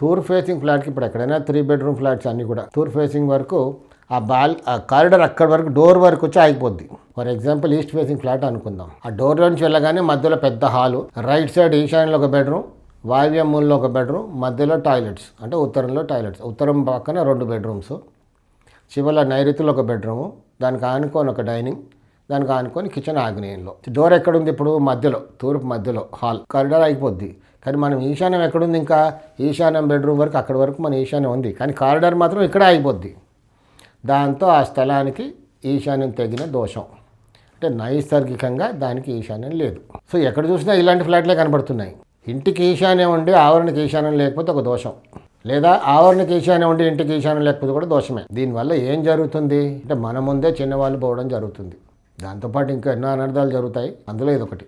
తూర్పు ఫేసింగ్ ఫ్లాట్కి ఇప్పుడు ఎక్కడైనా 3 బెడ్రూమ్ ఫ్లాట్స్ అన్నీ కూడా తూర్పు ఫేసింగ్ వరకు ఆ కారిడార్ అక్కడి వరకు డోర్ వరకు వచ్చి ఆగిపోద్ది. For example east facing flat అనుకుందాం. ఆ డోర్లో నుంచి వెళ్ళగానే మధ్యలో పెద్ద హాలు, రైట్ సైడ్ ఈశాన్యంలో ఒక బెడ్రూమ్, వాయువ్య మూలలో ఒక బెడ్రూమ్, మధ్యలో టాయిలెట్స్, అంటే ఉత్తరంలో టాయిలెట్స్, ఉత్తరం పక్కన 2 బెడ్రూమ్స్, చివరిలో నైరుతిలో ఒక బెడ్రూము, దానికి ఆనుకొని ఒక డైనింగ్, దానికి ఆనుకొని కిచెన్ ఆగ్నేయంలో. డోర్ ఎక్కడుంది ఇప్పుడు? మధ్యలో, తూర్పు మధ్యలో హాల్, కారిడార్ అయిపోద్ది. కానీ మనం ఈశాన్యం ఎక్కడుంది? ఇంకా ఈశాన్యం బెడ్రూమ్ వరకు అక్కడి వరకు మన ఈశాన్యం ఉంది, కానీ కారిడార్ మాత్రం ఇక్కడ అయిపోద్ది. దాంతో ఆ స్థలానికి ఈశాన్యం తగిన దోషం, అంటే నైసర్గికంగా దానికి ఈశాన్యం లేదు. సో ఎక్కడ చూసినా ఇలాంటి ఫ్లాట్లే కనబడుతున్నాయి. ఇంటికి ఈశాన్యం ఉండి ఆవరణకి ఈశాన్యం లేకపోతే ఒక దోషం, లేదా ఆవరణకి ఈశాన్యం ఉండి ఇంటికి ఈశాన్యం లేకపోతే కూడా దోషమే. దీనివల్ల ఏం జరుగుతుంది అంటే మన ముందే చిన్నవాళ్ళు పోవడం జరుగుతుంది. దాంతోపాటు ఇంకా ఎన్నో అనర్థాలు జరుగుతాయి, అందులో ఇదొకటి.